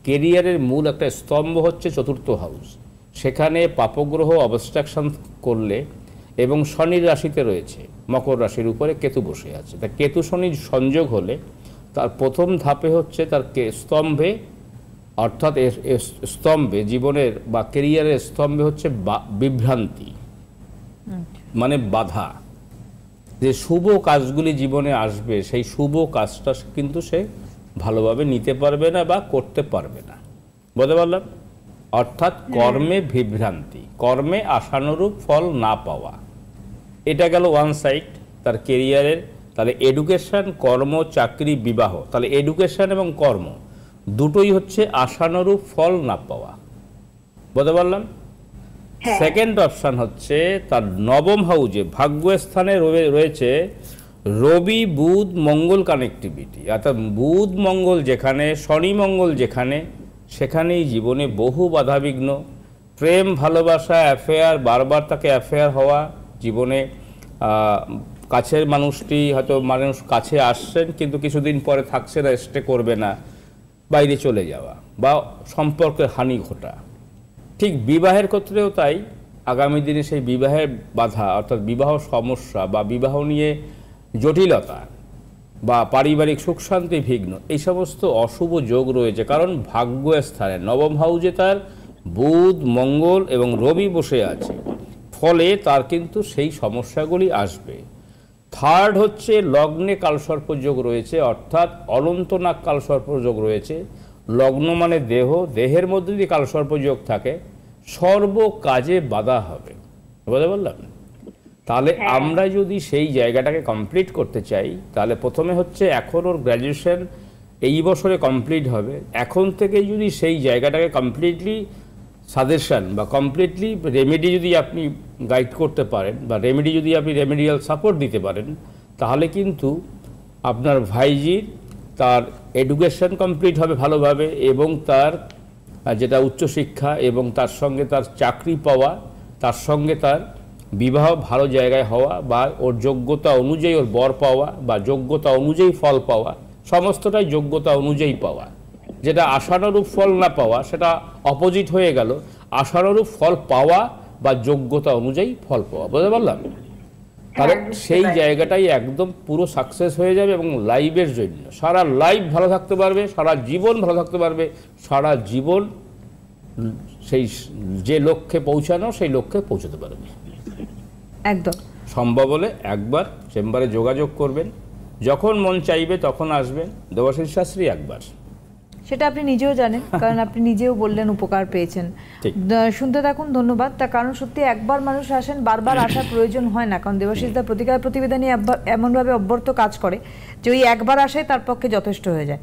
কেরিয়ারের মূল একটা স্তম্ভ হচ্ছে চতুর্থ হাউস। সেখানে পাপগ্রহ অবস্ট্রাকশন করলে এবং শনির রাশিতে রয়েছে, মকর রাশির উপরে কেতু বসে আছে, তা কেতু শনির সংযোগ হলে তার প্রথম ধাপে হচ্ছে তার স্তম্ভে, অর্থাৎ স্তম্ভে জীবনের বা কেরিয়ারের স্তম্ভে হচ্ছে বিভ্রান্তি, মানে বাধা। যে শুভ কাজগুলি জীবনে আসবে সেই শুভ কাজটা কিন্তু সে ভালোভাবে নিতে পারবে না বা করতে পারবে না, বলতে পারলাম? অর্থাৎ কর্মে বিভ্রান্তি, কর্মে আশানুরূপ ফল না পাওয়া, এটা গেল ওয়ান সাইড তার কেরিয়ারের। তাহলে এডুকেশন, কর্ম, চাকরি, বিবাহ, তাহলে এডুকেশন এবং কর্ম দুটোই হচ্ছে আশানুরূপ ফল না পাওয়া, বলতে পারলাম? সেকেন্ড অপশান হচ্ছে তার নবম হাউজে ভাগ্যস্থানে রয়েছে রবি, বুধ, মঙ্গল কানেক্টিভিটি, অর্থাৎ বুধ মঙ্গল যেখানে, শনি মঙ্গল যেখানে, সেখানেই জীবনে বহু বাধাবিঘ্ন, প্রেম, ভালোবাসা, অ্যাফেয়ার, বারবার তাকে অ্যাফেয়ার হওয়া, জীবনে কাছের মানুষটি হয়তো মানুষ কাছে আসছেন কিন্তু কিছুদিন পরে থাকছে না, স্টে করবে না, বাইরে চলে যাওয়া বা সম্পর্কের হানি ঘটা। ঠিক বিবাহের ক্ষেত্রেও তাই, আগামী দিনে সেই বিবাহের বাধা, অর্থাৎ বিবাহ সমস্যা বা বিবাহ নিয়ে জটিলতা বা পারিবারিক সুখ শান্তি বিঘ্ন, এই সমস্ত অশুভ যোগ রয়েছে। কারণ ভাগ্যস্থানে নবম হাউজে তার বুধ, মঙ্গল এবং রবি বসে আছে, ফলে তার কিন্তু সেই সমস্যাগুলি আসবে। থার্ড হচ্ছে লগ্নে কালসর্প যোগ রয়েছে, অর্থাৎ অনন্তনাগ কালসর্প যোগ রয়েছে। লগ্ন মানে দেহ, দেহের মধ্যে যদি কালসর্প যোগ থাকে সর্ব কাজে বাধা হবে, বুঝতে পারলাম? তাহলে আমরা যদি সেই জায়গাটাকে কমপ্লিট করতে চাই, তাহলে প্রথমে হচ্ছে এখন ওর গ্র্যাজুয়েশন এই বছরে কমপ্লিট হবে, এখন থেকে যদি সেই জায়গাটাকে কমপ্লিটলি সাজেশন বা কমপ্লিটলি রেমেডি যদি আপনি গাইড করতে পারেন বা রেমেডি যদি আপনি রেমেডিয়াল সাপোর্ট দিতে পারেন, তাহলে কিন্তু আপনার ভাইজির তার এডুকেশন কমপ্লিট হবে ভালোভাবে, এবং তার যেটা উচ্চশিক্ষা এবং তার সঙ্গে তার চাকরি পাওয়া, তার সঙ্গে তার বিবাহ ভালো জায়গায় হওয়া বা ওর যোগ্যতা অনুযায়ী ওর বর পাওয়া বা যোগ্যতা অনুযায়ী ফল পাওয়া, সমস্তটাই যোগ্যতা অনুযায়ী পাওয়া। যেটা আশানুরূপ ফল না পাওয়া সেটা অপোজিট হয়ে গেল আশানুরূপ ফল পাওয়া বা যোগ্যতা অনুযায়ী ফল পাওয়া, বুঝতে পারলাম? তাহলে সেই জায়গাটাই একদম পুরো সাকসেস হয়ে যাবে এবং লাইফের জন্য সারা লাইফ ভালো থাকতে পারবে, সারা জীবন ভালো থাকতে পারবে, সারা জীবন সেই যে লক্ষ্যে পৌঁছানো সেই লক্ষ্যে পৌঁছতে পারবে। একদম সম্ভব হলে একবার চেম্বারে যোগাযোগ করবেন, যখন মন চাইবে তখন আসবেন। দেবাশিস শাস্ত্রী একবার, সেটা আপনি নিজেও জানেন, কারণ আপনি নিজেও বললেন উপকার পেয়েছেন। শুনতে থাকুন, ধন্যবাদ। তার কারণ সত্যি একবার মানুষ আসেন, বারবার আসার প্রয়োজন হয় না, কারণ দেবাশিস দা প্রতিকার প্রতিবেদনে এমনভাবে অব্যর্থ কাজ করে যে ওই একবার আসাই তার পক্ষে যথেষ্ট হয়ে যায়।